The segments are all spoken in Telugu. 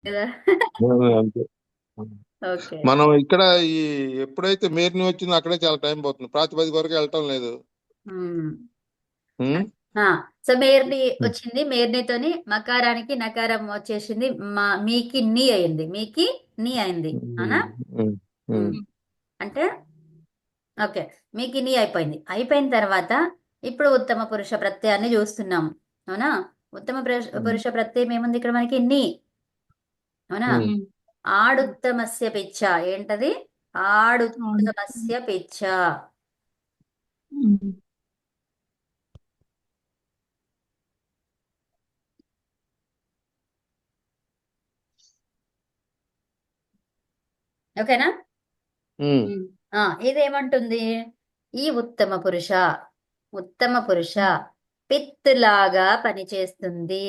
కదా. అంతే. ఓకే. మనం ఇక్కడ ఈ ఎప్పుడైతే మేర్ని వచ్చిందో అక్కడే చాలా టైం పోతుంది, ప్రాతిపదిక వరకు వెళ్ళటం లేదు. ఉమ్. ఉమ్, ఆ, సో మేర్ని వచ్చింది, మేర్నితోని మకారానికి నకారం వచ్చేసింది, మీకి నీ అయింది, మీకి నీ అయింది, అవునా. ఉమ్, ఉమ్, ఉమ్, ఉమ్. అంటే ఓకే, మీకి నీ అయిపోయింది. అయిపోయిన తర్వాత ఇప్పుడు ఉత్తమ పురుష ప్రత్యయాన్ని చూస్తున్నాం, అవునా. ఉత్తమ పురుష ప్రత్యయం ఏముంది ఇక్కడ మనకి నీ, అవునా. ఉమ్, ఆడుత్తమస్య పిచ్చ, ఏంటది? ఆడుత్తమస్య పిచ్చ. ఓకేనా. ఉమ్, ఇదేమంటుంది? ఈ ఉత్తమ పురుష, ఉత్తమ పురుష పిత్ లాగా పనిచేస్తుంది,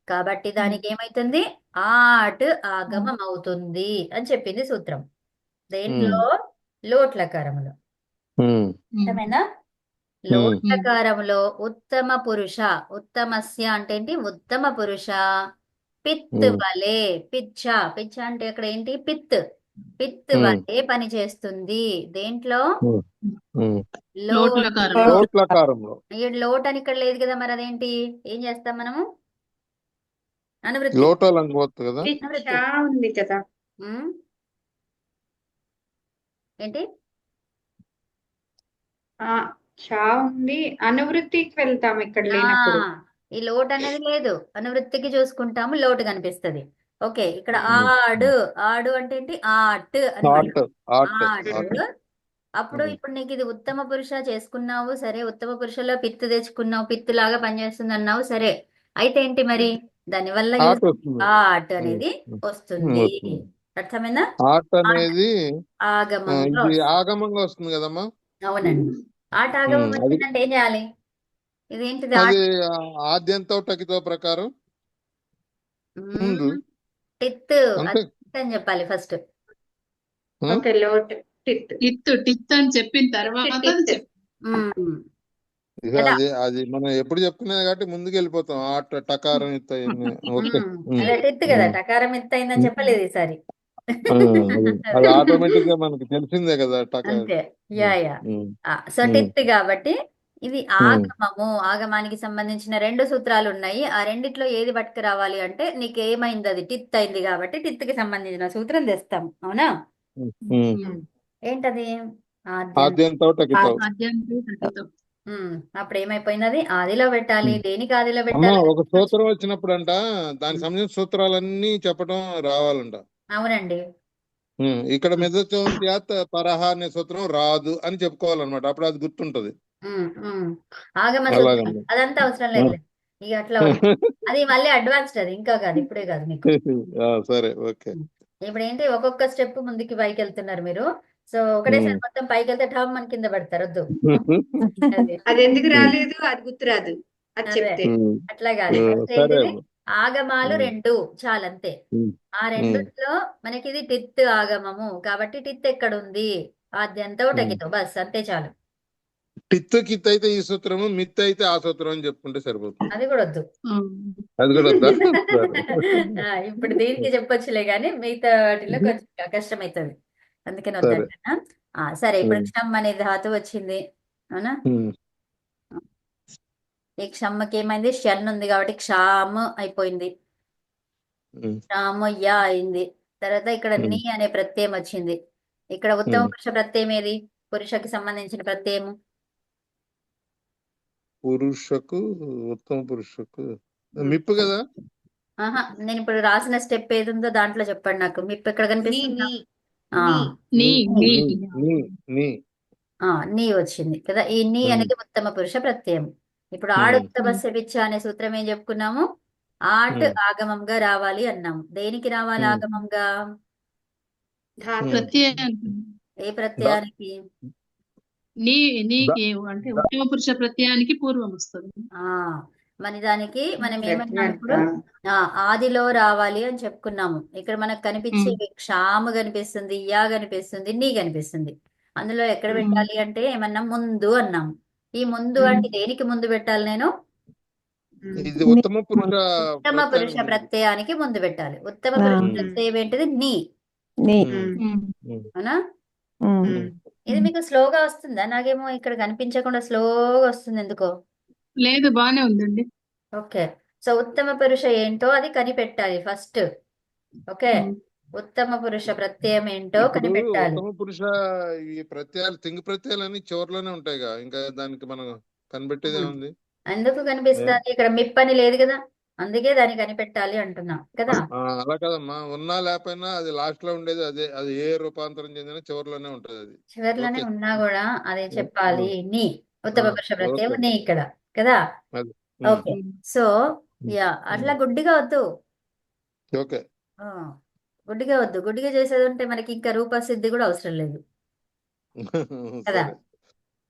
కాబట్టి దానికి ఏమైతుంది? ఆట్ ఆగమం అవుతుంది అని చెప్పింది సూత్రం. ఉమ్, దేంట్లో? లోట్లకారములో. ఉమ్, అర్థమైందా? ఉమ్, లోట్లకారములో ఉత్తమ పురుష, ఉత్తమస్య అంటే ఏంటి? ఉత్తమ పురుష పిత్ ఉమ్, వలే, పిచ్చ, పిచ్చ అంటే అక్కడ ఏంటి? పిత్, పిత్ ఉమ్, వలే పనిచేస్తుంది. దేంట్లో? ఉమ్, ఉమ్. లోట్లో. లోట్లకారంలో. ఈ లోట్ అని ఇక్కడ లేదు కదా, మరి అదేంటి? ఏం చేస్తాం మనము? అనువృత్తి. లోటాలని పోతుంది కదా. అనువృత్తి. ఉంది కదా. ఉమ్, ఏంటి? ఆ షా ఉంది, అనువృత్తికి వెళ్తాం ఇక్కడ ఆ లేనప్పుడు. ఈ లోట్ అనేది లేదు, అనువృత్తికి చూసుకుంటాము, లోటు కనిపిస్తది. ఓకే, ఇక్కడ ఉమ్, ఆడు, ఆడు అంటే ఏంటి? ఆట్ అనమాట. ఆర్ట్, ఆర్ట్, ఆట్. ఆర్ట్. అప్పుడు ఇప్పుడు నీకు ఇది ఉత్తమ పురుష చేసుకున్నావు, సరే. ఉత్తమ పురుషలో పిత్తు తెచ్చుకున్నావు, పిత్తు లాగా పనిచేస్తుంది అన్నావు, సరే. అయితే ఏంటి మరి? దానివల్ల యూజ్ ఆర్ట్ వస్తుంది. ఆట్ ఉమ్, అనేది ఉమ్, వస్తుంది. వస్తుంది. అర్థమైందా? ఆర్ట్ ఆట్ అనేది ఆగమంగా ఇది వస్తుంది. ఆగమంగా వస్తుంది కదమ్మా. అవునండి. ఆట ఆగమం అది వచ్చిందంటే ఏం చేయాలి? ఇదేంటిది అది ఆట? ఆద్యంతో టకితో ప్రకారం ముందు టిత్, అంతే. అది టిత్ అని చెప్పాలి ఫస్ట్. ఉమ్, ఓకే, లోట్ టిత్. టిత్ అని చెప్పిన తర్వాత టిత్. ఇక కదా. అది అది మనం ఎప్పుడు చెప్పుకునేది కాబట్టి ముందుకు వెళ్ళిపోతాం. ఆర్ట్ టకారం ఇత్త ఇవన్నీ. ఓకే. ఉమ్, అదే టిత్ కదా, ఉమ్, టకారం ఎత్తు అయిందని ఉమ్, చెప్పలేదు ఈసారి. అది అదే అది ఆటోమేటిక్ గా మనకి తెలిసిందే కదా టకారం. అంతే. యా ఉమ్, యా. ఉమ్, సో ఉమ్, టిత్ కాబట్టి ఇది ఉమ్. ఆగమము. ఆగమానికి సంబంధించిన రెండు సూత్రాలు ఉన్నాయి. ఆ రెండిట్లో ఏది పట్టుకు రావాలి అంటే నీకు ఏమైంది? అది టిత్ అయింది కాబట్టి టిత్ కి సంబంధించిన సూత్రం తెస్తాం, అవునా. ఏంటది? ఆద్యం. ఆద్యంతో టకితో. అప్పుడు ఏమైపోయినది? ఆదిలో పెట్టాలి. దేనికి ఆదిలో అమ్మ పెట్టాలి? ఒక సూత్రం వచ్చినప్పుడు అంట దానికి సంబంధించిన సూత్రాలన్నీ చెప్పడం రావాలంట. అవునండి. ఇక్కడ మెదచోంత్యాత్ పరహ అనే సూత్రం రాదు అని చెప్పుకోవాలన్నమాట. అప్పుడు అది గుర్తుంటది. ఆగమ సూత్రం అలాగమ్మా. అదంతా అవసరం లేదు. ఇక అట్లా వద్దు. అది మళ్ళీ అడ్వాన్స్డ్, అది ఇంకా కాదు, ఇప్పుడే కాదు మీకు. సరే, ఓకే. ఇప్పుడు ఏంటి, ఒక్కొక్క స్టెప్ ముందుకి పైకి వెళ్తున్నారు మీరు. సో ఉమ్. ఒకటేసారి మొత్తం పైకి వెళ్తే ఠామ్ మన కింద పడతారు, వద్దు. అదే అది ఎందుకు రాలేదు, అది గుర్తురాదు అది అదే చెప్తే. అట్లా కాదు. ఫస్ట్ సరే ఏంటిది? అమ్మా. ఆగమాలు రెండు చాలంతే. ఉమ్, ఆ ఉమ్, రెండిట్లో మనకి ఇది టిత్ ఆగమము కాబట్టి టిత్ ఎక్కడుంది? ఆద్యంతో ఉమ్. టకితో, బస్ అంతే చాలు. టిత్తు కిత్ అయితే ఈ సూత్రము, మిత్ అయితే ఆ సూత్రం అని చెప్పుకుంటే సరిపోతుంది. అది కూడా వద్దు. అది కూడా వద్దా? సరే. ఇప్పుడు దీనికి చెప్పొచ్చులే గానీ మిగతా వాటిలో కొంచెం కష్టమవుతుంది, అందుకని సరే. వద్దంటున్నా. సరే, ఇప్పుడు ఉమ్, క్షమ్ అనే ధాతు వచ్చింది, అవునా. ఉమ్, ఈ క్షమ్మకి ఏమైంది? షన్ ఉంది కాబట్టి క్షామ్ అయిపోయింది. ఉమ్, క్షాము యా అయింది. తర్వాత ఇక్కడ నీ ఉమ్, అనే ప్రత్యయం వచ్చింది. ఇక్కడ ఉత్తమ ఉమ్. పురుష ప్రత్యయం ఏది? పురుషకి సంబంధించిన ప్రత్యయము. పురుషకు, ఉత్తమ పురుషకు మిప్పు కదా. ఆహా, నేను ఇప్పుడు రాసిన స్టెప్ ఏది ఉందో దాంట్లో చెప్పండి నాకు. మీకు ఎక్కడ కనిపిస్తుందా? నీ నీ నీ నీ. నీ వచ్చింది కదా. ఈ నీ ఉమ్, అనేది ఉత్తమ పురుష ప్రత్యయం. ఇప్పుడు ఉమ్, ఆడుత్తమ శవిచ్చ అనే సూత్రం ఏం చెప్పుకున్నాము? ఆట్ ఉమ్, ఆగమంగా రావాలి అన్నాము. దేనికి రావాలి ఉమ్, ఆగమంగా? ధాతు. ఏ ప్రత్యయానికి? నీకి అంటే ఉత్తమ పురుష ప్రత్యయానికి పూర్వం వస్తుంది. ఆ మన దానికి మనం ఏమన్నాం ఇప్పుడు? ప్రజ్ఞాత. ఆదిలో రావాలి అని చెప్పుకున్నాము. ఇక్కడ మనకు కనిపించే క్షాము కనిపిస్తుంది, యా కనిపిస్తుంది, నీ కనిపిస్తుంది. అందులో ఎక్కడ పెట్టాలి అంటే ఏమన్నా ముందు అన్నాము. ఈ ముందు అంటే దేనికి ముందు పెట్టాలి నేను? ఇది ఉత్తమ పురుష ఉత్తమ పురుష ప్రత్యయానికి ముందు. ప్రత్యయానికి ముందు పెట్టాలి. ఉత్తమ ఆ. పురుష ప్రత్యయం ఏంటిది? నీ. నీ అవునా? ఉమ్. ఇది మీకు స్లోగా వస్తుందా? నాకేమో ఇక్కడ కనిపించకుండా స్లోగా వస్తుంది ఎందుకో. లేదు బానే ఉందండి. ఓకే. సో ఉత్తమ పురుష ఏంటో అది కనిపెట్టాలి ఫస్ట్. ఓకే. ఉమ్. ఉత్తమ పురుష ప్రత్యయం ఏంటో ఇప్పుడు కనిపెట్టాలి. ఉత్తమ పురుష ఈ ప్రత్యయాలు తింగి ప్రత్యయాలు అన్ని చివరిలోనే ఉంటాయిగా, ఇంకా దానికి మనం కనిపెట్టేది ఏముంది? ఎందుకు కనిపిస్తుంది? ఇక్కడ మిప్పని లేదు కదా, అందుకే దాన్ని కనిపెట్టాలి అంటున్నా కదా. అలా కదమ్మా, ఉన్నా లేకపోయినా అది లాస్ట్ లో ఉండేది అదే. అది ఏ రూపాంతరం చెందిన చివరిలోనే ఉంటది అది. చివరిలోనే ఓకే. ఉన్నా కూడా అదే చెప్పాలి. నీ ఉత్తమ పురుష ప్రత్యయం ఓకే. నీ ఇక్కడ కదా. అది. ఓకే. సో యా అట్లా గుడ్డిగా వద్దు. ఓకే. ఆ, గుడ్డిగా వద్దు. గుడ్డిగా చేసేది ఉంటే మనకి ఇంకా రూపసిద్ధి కూడా అవసరం లేదు కదా. సరే.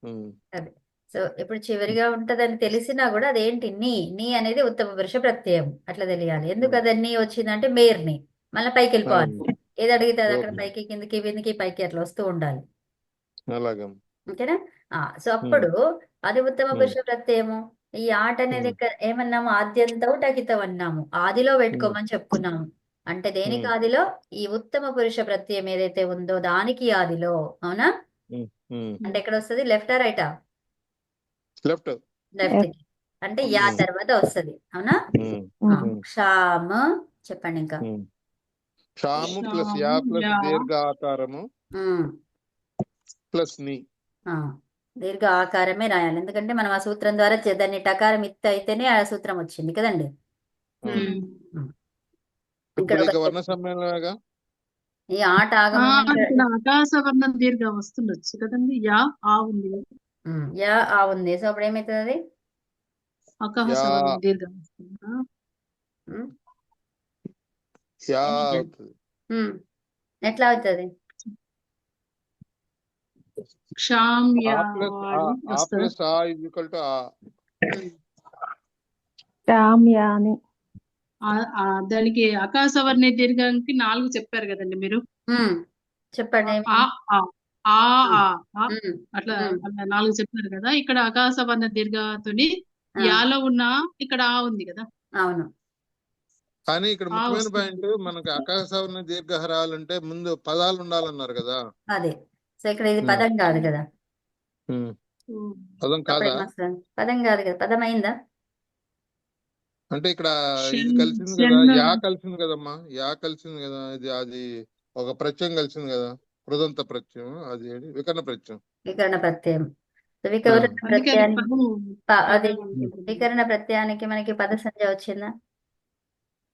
ఉమ్. అదే. సో ఇప్పుడు చివరిగా ఉంటదని తెలిసినా కూడా అదేంటి? నీ అనేది ఉత్తమ పురుష ప్రత్యయం అట్లా తెలియాలి. ఎందుకు అది నీ వచ్చిందంటే మేర్ని మళ్ళీ పైకి వెళ్ళిపోవాలి. ఏది అడిగితే అది అక్కడ ఓకే. పైకి కిందికి పైకి అట్లా వస్తూ ఉండాలి. అలాగే. ఓకేనా? సో అప్పుడు అది ఉత్తమ పురుష ప్రత్యయము. ఈ ఆట అనేది ఏమన్నాము? ఆద్యంతం టకితం అన్నాము. ఆదిలో పెట్టుకోమని చెప్పుకున్నాము. అంటే దేనికి ఆదిలో? ఈ ఉత్తమ పురుష ప్రత్యయం ఏదైతే ఉందో దానికి ఆదిలో. అవునా? అంటే ఎక్కడ వస్తుంది? లెఫ్టా రైటా? లెఫ్ట్. లెఫ్ట్ కి. అంటే యా తర్వాత వస్తది. అవునా? క్షామ చెప్పండి ఇంకా. క్షాము ప్లస్ యా ప్లస్ యా. దీర్ఘ ఆకారము ఉమ్. ప్లస్ నీ. దీర్ఘ ఆకారమే రాయాలి. ఎందుకంటే మనం ఆ సూత్రం ద్వారా దాన్ని టకారం ఇత్త అయితేనే ఆ సూత్రం వచ్చింది కదండి. ఉమ్. ఇక్కడ ఇప్పుడు ఇక ఒక వర్ణ సమ్మేళనగా ఈ ఆట ఆ, ఆగమనం ఇక్కడ ఆకాశవర్ణం దీర్ఘ వస్తుండొచ్చు కదండి. యా ఆ ఉంది కదా. యా ఆ ఉంది. సో అప్పుడు ఏమవుతుంది అది? ఆకాశవర్ణం దీర్ఘ వస్తుందా? ఉమ్, యా ఏమవుతుంది? అవుతుంది. ఎట్లా అవుతుంది? క్షామ్ ఆ యా ప్లస్ అని ఆ వస్తుందా? ప్లస్ ఆ ఈక్వల్ టు ఆ. రామ్యాని దానికి ఆకాశవర్ణ దీర్ఘానికి 4 చెప్పారు కదండి మీరు. చెప్పండి. ఆ ఆ ఆ ఆ ఆ. ఉమ్, అట్లా ఉమ్, అట్లా 4 చెప్పారు కదా. ఇక్కడ ఆకాశవర్ణ దీర్ఘతోని ఆ, యాలో ఉన్న ఇక్కడ ఆ ఉంది కదా. అవును. కానీ ఇక్కడ ఆ ముఖ్యమైన వస్తుంది. పాయింట్, మనకి ఆకాశవర్ణ దీర్ఘహరాలంటే ముందు పదాలు ఉండాలన్నారు కదా. అదే. సో ఇక్కడ ఇది పదం కాదు కదా. పదం అప్పుడు కాదా? ఏమొస్తుంది? పదం కాదు కదా. పదం అయిందా? అంటే ఇక్కడ ఇది షన్- కలిసింది కదా, షన్- యా కలిసింది కదమ్మా. యా కలిసింది కదా, ఇది అది ఒక ప్రత్యయం కలిసింది కదా, కృదంత ప్రత్యయం. అది ఏంటి? వికర్ణ ప్రత్యయం. వికరణ ప్రత్యయం. సో వికరణ అందుకే అది ప్రత్యయానికి అది పదం అనుకుంటున్నాను. వికరణ ప్రత్యయానికి మనకి పద సంజ్ఞ వచ్చిందా?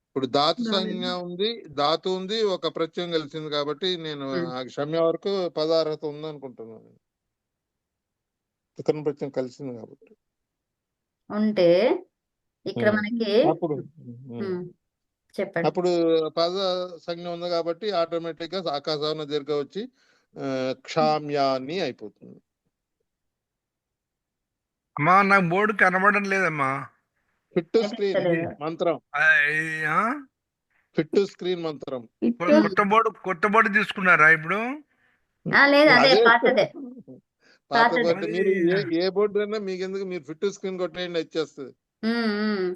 ఇప్పుడు ధాతు రాలేదు. సంజ్ఞ ఉంది, ధాతు ఉంది, ఒక ప్రత్యయం కలిసింది కాబట్టి నేను ఉమ్. ఆ క్షమ్య వరకు పదార్హత ఉంది అనుకుంటున్నాను. వికర్ణ ప్రత్యయం కలిసింది కాబట్టి ఉంటే ఇక్కడ ఉమ్. మనకి అప్పుడు చెప్పండి. అప్పుడు పద సంజ్ఞ ఉంది కాబట్టి ఆటోమేటిక్ గా ఆకాశవర్ణ దీర్ఘ వచ్చి క్షామ్యాన్ని అయిపోతుంది. అమ్మా నాకు బోర్డు కనబడడం లేదమ్మా. ఫిట్ టు స్క్రీన్ కనిపించలేదు. మంత్రం. ఆ? ఫిట్ టు స్క్రీన్ మంత్రం. కొత్త బోర్డు తీసుకున్నారా ఇప్పుడు? లేదు అదే అదే పాతదే. పాత పాతదే. బోర్డు. మీరు ఏ బోర్డు అయినా మీకు ఎందుకు, మీరు ఫిట్ టు స్క్రీన్ కొట్టేయండి, వచ్చేస్తుంది ఉమ్, ఉమ్.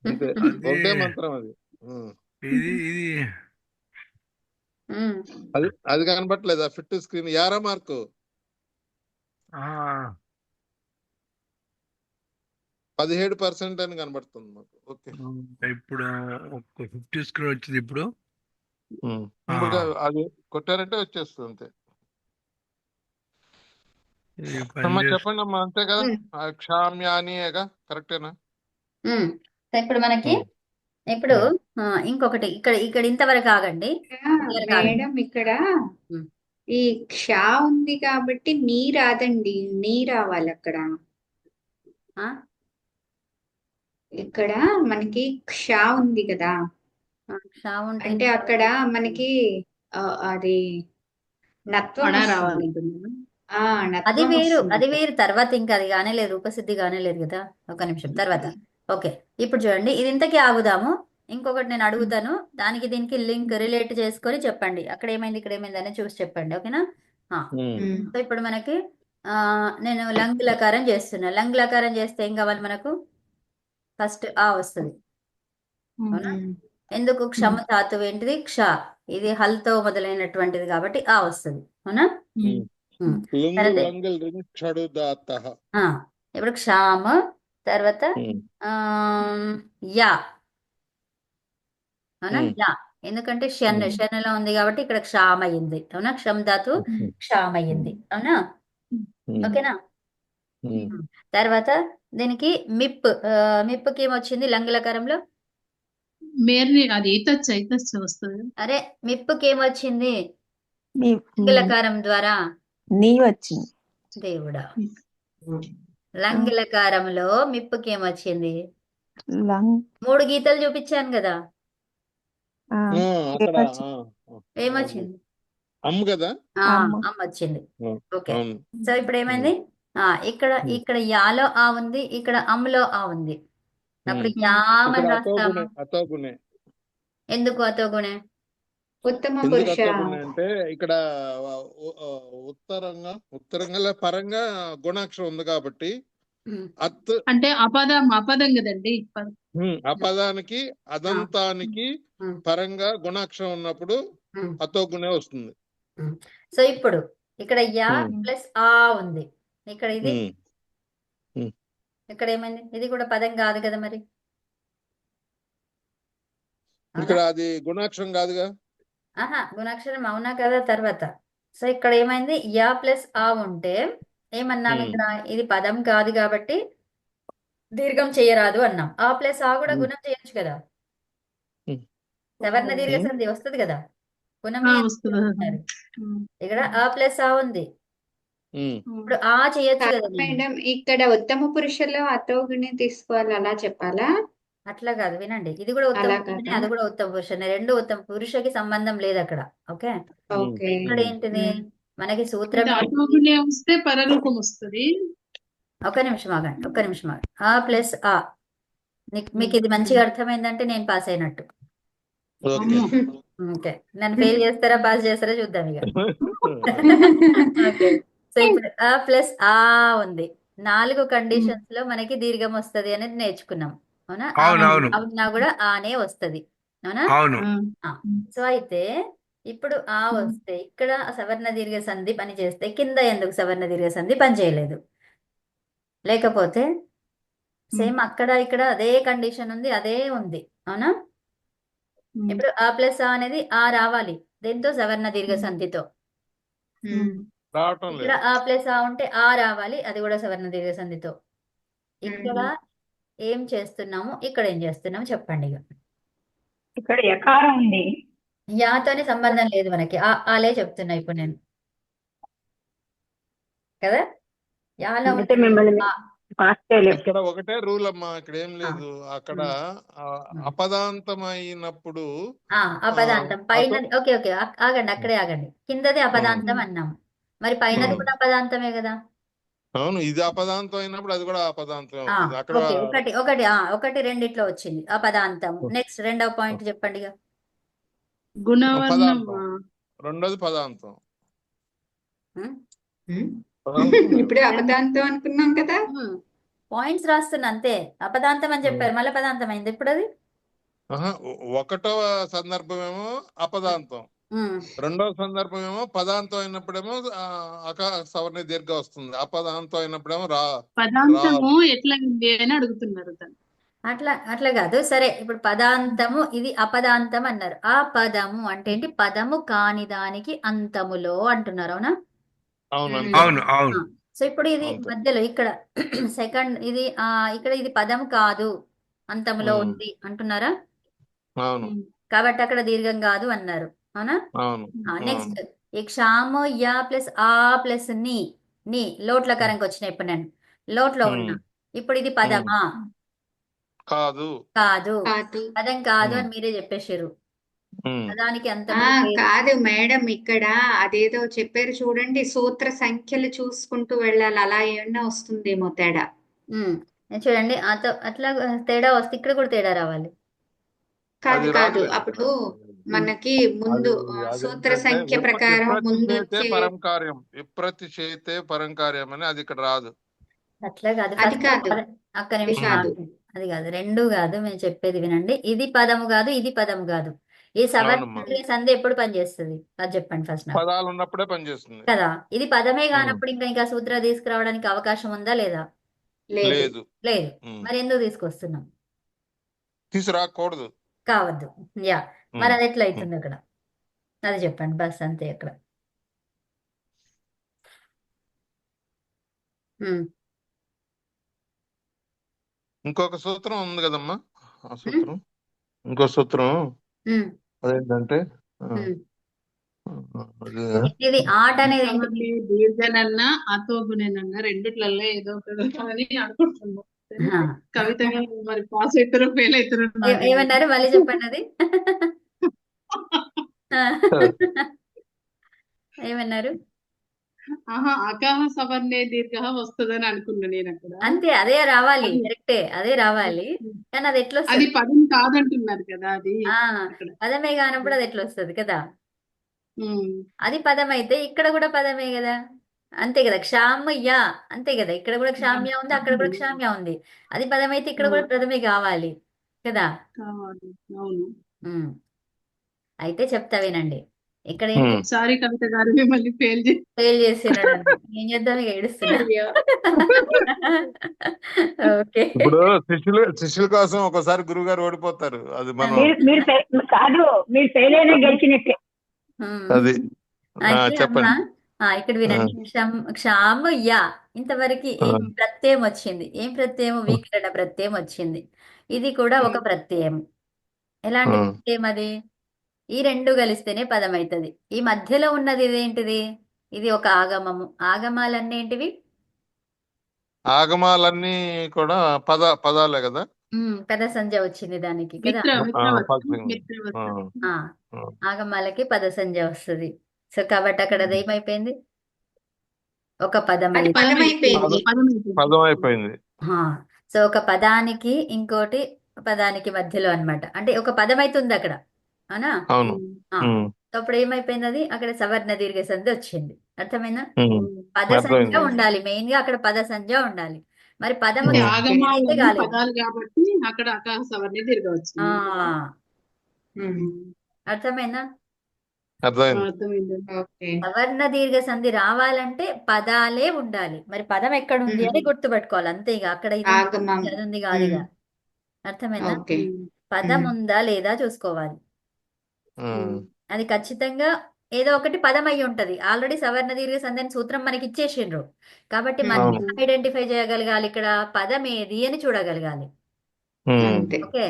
అంతే. అది ఒకటే మంత్రం అది. ఇది ఉమ్. అది కనబట్టలేదా? Fit to screen Yaara mark ఆ, 17% అని కనబడుతుంది మాకు. ఓకే. ఇప్పుడు 50 స్క్రీన్ వచ్చింది ఇప్పుడు. ఇప్పుడు అది కొట్టారంటే వచ్చేస్తుంది అంతే. ఇది అమ్మా పని చెప్పండి అమ్మా, అంతే కదా. క్షామ్యానిగా కరెక్టేనా? సో ఇప్పుడు మనకి ఇప్పుడు ఇంకొకటి ఇక్కడ ఇంతవరకు ఆగండి. ఇంతవరకు ఆగండి. మేడం ఇక్కడ ఉమ్. ఈ క్ష ఉంది కాబట్టి నీ రాదండి, నీ రావాలి అక్కడ. ఆ? ఇక్కడ మనకి క్ష ఉంది కదా, షా ఉంటే అంటే అక్కడ మనకి అది నత్వం అణ వస్తుంది. రావాలంటున్నాను. అది నత్వం వేరు, వస్తుంది. అది వేరు. తర్వాత ఇంకా అది కానేలేదు, రూపసిద్ధి కానేలేదు కదా. ఒక నిమిషం తర్వాత. ఓకే. ఇప్పుడు చూడండి, ఇది ఇంతకీ ఆగుదాము. ఇంకొకటి నేను అడుగుతాను, దానికి దీనికి లింక్ రిలేట్ చేసుకొని చెప్పండి. అక్కడ ఏమైంది ఇక్కడ ఏమైంది అని చూసి చెప్పండి. ఓకేనా? సో ఇప్పుడు మనకి నేను లంగ్ లకారం చేస్తున్నా. లంగ్ లకారం చేస్తే ఏం కావాలి మనకు? ఫస్ట్ ఆ వస్తుంది. అవునా? ఉమ్. ఎందుకు క్షమ ధాతువు ఏంటిది క్ష, ఇది హల్తో మొదలైనటువంటిది కాబట్టి ఆ వస్తుంది. అవునా? ఉమ్. ఉమ్. లుంగు తర్వాత లంగల్ రింగ్ షడు దాత్తః. ఆ, ఇప్పుడు క్షామ తర్వాత యా. అవునా? యా, ఎందుకంటే షన్నులో ఉంది కాబట్టి ఇక్కడ క్షామ అయింది. అవునా? క్షమ ధాతు క్షామ అయింది. అవునా? ఓకేనా? తర్వాత దీనికి మిప్పుకి ఏమొచ్చింది లంగలకారంలో? మేర్ని అది ఈతచ్చ వస్తుంది. అరే, మిప్పుకి ఏమొచ్చింది మీ లంగలకారం ద్వారా? నీ వచ్చింది. దేవుడా, లంగలకారంలో మిప్పుకి ఏమొచ్చింది? లంగ్ 3 గీతలు చూపించాను కదా, ఆ, అక్కడ ఏమొచ్చింది? అమ్ము కదా. అమ్మ. అమ్మ వచ్చింది. ఓకే, అవును. సో ఇప్పుడు ఏమైంది? ఇక్కడ యాలో ఆ ఉంది, ఇక్కడ అమ్ములో ఆ ఉంది. అప్పుడు యామని ఇక్కడ రాస్తాము. అతోగుణే. ఎందుకు అతోగుణే? ఉత్తమ ఎందుకు పురుష అతోగుణే అంటే ఇక్కడ ఉత్తరంగా పరంగా గుణాక్షరం ఉంది కాబట్టి అత్ అంటే అపదం కదండి. అపదానికి అదంతానికి పరంగా గుణాక్షరం ఉన్నప్పుడు అతోగుణే వస్తుంది. సో ఇప్పుడు ఇక్కడ యా ప్లస్ ఆ ఉంది, ఇక్కడ ఇది ఇక్కడ ఏమైంది? ఇది కూడా పదం కాదు కదా మరి. ఇక్కడ అది గుణాక్షరం కాదుగా. ఆహా, గుణాక్షరం అవునా కదా తర్వాత. సో ఇక్కడ ఏమైంది? యా ప్లస్ ఆ ఉంటే ఏమన్నాం ఇక్కడ? ఇది పదం కాదు కాబట్టి దీర్ఘం చేయరాదు అన్నాం. ఆ ప్లస్ ఆ కూడా గుణం చేయొచ్చు కదా, సవర్ణ దీర్ఘ సంధి వస్తుంది కదా, గుణం వస్తుంది. ఇక్కడ ఆ ప్లస్ ఆ ఉంది, ఇప్పుడు ఆ చేయొచ్చు కదా నేను. మేడం ఇక్కడ ఉత్తమ పురుషుల్లో అతోగుణి తీసుకోవాలి, అలా చెప్పాలా? అట్లా కాదు, వినండి. ఇది కూడా ఉత్తమ అలా పురుషుని, కాదా? అది కూడా ఉత్తమ పురుషుని, రెండు ఉత్తమ పురుషకి సంబంధం లేదు అక్కడ. Okay, okay. ఇక్కడ ఏంటిది మనకి సూత్రం? అతోగుణే వస్తే పరరూపం వస్తుంది. ఒక్క నిమిషం ఆగండి. ఆ ప్లస్ ఆ, మీకు ఇది మంచిగా అర్థమైందంటే నేను పాస్ అయినట్టు. ఓకే, నన్ను ఫెయిల్ చేస్తారా పాస్ చేస్తారా చూద్దాం ఇక. ఓకే, సో ఇప్పుడు ఆ ప్లస్ ఆ ఉంది, 4 కండిషన్స్ లో మనకి దీర్ఘం వస్తది అనేది నేర్చుకున్నాం. అవునా? అవునా కూడా ఆనే వస్తది. అవునా? అవును. సో అయితే ఇప్పుడు ఆ వస్తే ఇక్కడ సవర్ణ దీర్ఘ సంధి పని చేస్తే కింద ఎందుకు సవర్ణ దీర్ఘ సంధి పని చేయలేదు? లేకపోతే సేమ్ అక్కడ ఇక్కడ అదే కండిషన్ ఉంది, అదే ఉంది. అవునా? ఇప్పుడు ఆ ప్లస్ ఆ అనేది ఆ రావాలి, దేంతో? సవర్ణ దీర్ఘ సంధితో. రావటం ఇక్కడ లేదు. ఆ ప్లస్ ఆ ఉంటే ఆ రావాలి, అది కూడా సవర్ణ దీర్ఘ సంధితో. ఇక్కడ ఏం చేస్తున్నాము, ఇక్కడ ఏం చేస్తున్నాము చెప్పండి ఇక. ఇక్కడ యకారం ఉంది. యాతోనే సంబంధం లేదు మనకి, ఆలే చెప్తున్నా ఇప్పుడు నేను కదా. యాలో అంటే మిమ్మల్ని ఆ, పాస్ చేయలేము. ఇక్కడ ఒకటే రూల్ అమ్మా, ఇక్కడ ఏం లేదు. అక్కడ అపదాంతమైనప్పుడు అపదాంతం పైన. ఓకే ఆగండి, అక్కడే ఆగండి. కిందది అపదాంతం అన్నాము, మరి పైనది కూడా అపదాంతమే కదా. అవును, ఇది అపదాంతం అయినప్పుడు అది కూడా అపదాంతం ఆ, అవుతుంది. అక్కడ ఓకే, ఒకటి రెండిట్లో వచ్చింది అపదాంతం. నెక్స్ట్ రెండవ పాయింట్ చెప్పండి ఇక. గుణవర్ణం పదాంతం, రెండోది పదాంతం. ఇప్పుడు అపదాంతం అనుకున్నాం కదా. పాయింట్స్ రాస్తున్నా అంతే. అపదాంతం అని చెప్పారు, మళ్ళీ పదాంతం అయింది ఇప్పుడు అది. ఒకటవ సందర్భం ఏమో అపదాంతం, రెండవ సందర్భం ఏమో పదాంతం అయినప్పుడేమో సవర్ణ దీర్ఘ వస్తుంది. అపదాంతం అయినప్పుడేమో పదాంతము ఎట్లా ఉంది అని అడుగుతున్నారు. అట్లా కాదు. సరే, ఇప్పుడు పదాంతము, ఇది అపదాంతం అన్నారు. ఆ పదము అంటే ఏంటి? పదము కాని దానికి అంతములో అంటున్నారు. అవునా? అవును. సో ఇప్పుడు ఇది మధ్యలో ఇక్కడ సెకండ్ ఇది ఇక్కడ ఇది పదం కాదు, అంతములో ఉంది అంటున్నారా? అవును, కాబట్టి అక్కడ దీర్ఘం కాదు అన్నారు. అవునా? అవును. నెక్స్ట్ ఈ క్షాము యా ప్లస్ ఆ ప్లస్ నీ లోట్లకారంకి వచ్చిన, ఇప్పుడు నేను లోట్లో ఉన్నా. ఇప్పుడు ఇది పదమా? కాదు, పదం కాదు అని మీరే చెప్పేసారు. పదానికి అంతం కాదు మేడం, ఇక్కడ అదేదో చెప్పారు చూడండి, సూత్ర సంఖ్యలు చూసుకుంటూ వెళ్ళాలి, అలా ఏమన్నా వస్తుందేమో తేడా. చూడండి, అట్లా తేడా వస్తే ఇక్కడ కూడా తేడా రావాలి. కాదు అప్పుడు మనకి ముందు సూత్ర సంఖ్య ప్రకారం ముందు వచ్చే పరంకార్యం, విప్రతిషేతే పరంకార్యం అని అది ఇక్కడ రాదు. అట్లా కాదు. అది కాదు. ఒక్క నిమిషం కాదు. అది కాదు, రెండు కాదు, మేము చెప్పేది వినండి. ఇది పదము కాదు, ఇది పదము కాదు. ఈ అవునమ్మా. సవర్ణ సంధి ఎప్పుడు పనిచేస్తుంది అది చెప్పండి ఫస్ట్ నాకు. పదాలు ఉన్నప్పుడే పనిచేస్తుంది. కదా, ఇది పదమే ఉమ్. కానప్పుడు ఇంకా సూత్ర తీసుకురావడానికి అవకాశం ఉందా లేదా? లేదు. లేదు. లేదు. ఉమ్. మరి ఎందుకు తీసుకొస్తున్నాం? తీసుకురాకూడదు. కావద్దు. యా, మరి ఉమ్. అది ఎట్లా ఉమ్. అవుతుంది అక్కడ? అది చెప్పండి బస్, అంతే అక్కడ. ఉమ్. ఇంకొక సూత్రం ఉంది కదమ్మా, ఆ సూత్రం, ఇంకో సూత్రం ఉమ్. అదేంటంటే ఉమ్. అది ఇది ఆట అనేది ఏంటిది? సవర్ణే దీర్ఘనన్నా అతోగుణేనన్నా రెండిట్లలో ఏదో ఒకటి అని అనుకుంటున్నాం. ఆ. కవిత గారు మరి పాస్ అవుతారో ఫెయిల్ అవుతారో నాకు తెలియదు. ఏమన్నారు మళ్ళీ చెప్పండి అది. ఏమన్నారు? ఆహా, అకాహ సవర్ణే దీర్ఘ వస్తుందని అనుకున్నా నేను అక్కడ. అంతే, అదే రావాలి, అది కరెక్టే, అదే రావాలి. కానీ అది ఎట్లా అది వస్తుంది? పదం కాదంటున్నారు కదా అది ఆ, అక్కడ. పదమే కానప్పుడు అది ఎట్లా వస్తుంది కదా? ఉమ్. అది పదం అయితే ఇక్కడ కూడా పదమే కదా, అంతే కదా. క్షామ్య, అంతే కదా, ఇక్కడ కూడా క్షామ్య ఉంది, అక్కడ కూడా క్షామ్య ఉంది. అది పదం అయితే ఇక్కడ కూడా పదమే కావాలి కదా. కావాలి. అవును. ఉమ్. అయితే చెప్తా వినండి. ఇక్కడ ఏంటి? సారీ కవిత గారు, మిమ్మల్ని ఫెయిల్ చేసి. ఫెయిల్ చేసినాడు. ఏం చేద్దాం, ఇక ఏడుస్తున్నా. అయ్యో. ఓకే. ఇప్పుడు శిష్యుల కోసం ఒకసారి గురువు గారు ఓడిపోతారు. అది మనం కాదు, మీరు ఫెయిల్ అయినా గెలిచినట్టే. అది అయితే చెప్పండి. ఇక్కడ వినండి. క్షామయ్య, ఇంతవరకు ఏం ప్రత్యయం వచ్చింది? ఏం ప్రత్యయం? వికరణ ప్రత్యయం వచ్చింది. ఇది కూడా ఒక ప్రత్యయం. ఎలాంటి ప్రత్యయం అది? ఈ రెండు కలిస్తేనే పదం అవుతుంది. ఈ మధ్యలో ఉన్నది ఇదేంటిది? ఇది ఒక ఆగమము. ఆగమాలన్నీ ఏంటివి? ఆగమాలన్నీ కూడా పదాలే కదా. పద సంజ్ఞ వచ్చింది దానికి కదా. మిత్రవచనం. ఆగమాలకి పద సంజ్ఞ వస్తుంది. సో కాబట్టి అక్కడ అది ఏమైపోయింది? ఒక పదం అది అయింది. పదం అయిపోయింది. పదం అయిపోయింది. సో ఒక పదానికి ఇంకోటి పదానికి మధ్యలో అన్నమాట. అంటే ఒక పదం అవుతుంది అక్కడ, అవునా? అవును. సో అప్పుడు ఏమైపోయింది? అది అక్కడ సవర్ణ దీర్ఘ సంధి వచ్చింది. అర్థమైందా? పద సంజ్ఞ అర్థమైంది. ఉండాలి, మెయిన్ గా అక్కడ పద సంజ్ఞ ఉండాలి. మరి పదం అంటే అయితే ఆగమాలన్నీ కాలేదు. పదాలు కాబట్టి అక్కడ అకాహ సవర్ణే దీర్ఘ వచ్చింది. అర్థమైందా? అర్థమైంది. అర్థమైంది. ఓకే. సవర్ణ దీర్ఘ సంధి రావాలంటే పదాలే ఉండాలి. మరి పదం ఎక్కడుంది అని గుర్తుపెట్టుకోవాలి, అంతే. ఇక అక్కడ ఇది ఉంది, ఆగమం. అది ఉంది కాదు ఇక. అర్థమైందా? ఓకే. పదం ఉందా లేదా చూసుకోవాలి. అది ఖచ్చితంగా ఏదో ఒకటి పదం అయి ఉంటది. ఆల్రెడీ సవర్ణ దీర్ఘ సంధిని సూత్రం మనకి ఇచ్చేసిండ్రు కాబట్టి మనం ఐడెంటిఫై చేయగలగాలి, ఇక్కడ పదం ఏది అని చూడగలగాలి. అంతే. ఓకే,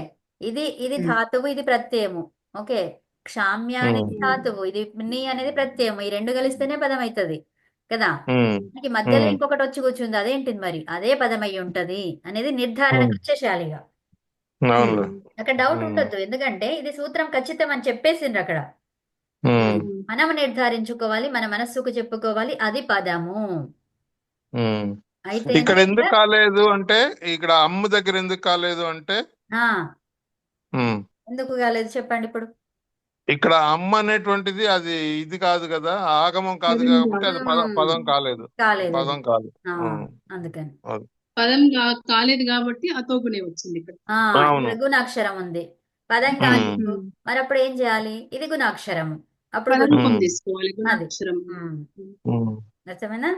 ఇది ధాతువు, ఇది ప్రత్యయము. ఓకే, క్షామ్య అనేది ధాతువు, ఇది ని అనేది ప్రత్యయము. ఈ రెండు కలిస్తేనే పదం అవుతుంది కదా. మనకి మధ్యలో ఇంకొకటి వచ్చి కూర్చుంది, అదేంటిది మరి? అదే పదం అయి ఉంటది అనేది నిర్ధారణకు వచ్చేసేయాలి ఇక. అక్కడ డౌట్ ఉండొద్దు, ఎందుకంటే ఇది సూత్రం ఖచ్చితం అని చెప్పేసిండ్రు అక్కడ. మనం నిర్ధారించుకోవాలి, మన మనస్సుకు చెప్పుకోవాలి, అది పదము. అయితే ఇక్కడ ఎందుకు కాలేదు అంటే, ఇక్కడ అమ్మ దగ్గర ఎందుకు కాలేదు అంటే, ఎందుకు కాలేదు చెప్పండి ఇప్పుడు. ఇక్కడ అమ్మ అనేటువంటిది అది ఇది కాదు కదా, ఆగమం కాదు కాబట్టి అది పదం కాలేదు. పదం కాలేదు. అందుకని పదం కాలేదు కాబట్టి అతోగునే వచ్చింది ఇక్కడ. ఇక్కడ గుణాక్షరం ఉంది, పదం కాలేదు. మరి అప్పుడు ఏం చేయాలి? ఇది గుణాక్షరము, అప్పుడు పదం తీసుకోవాలి అది. గుణాక్షరం. అర్థమైనా?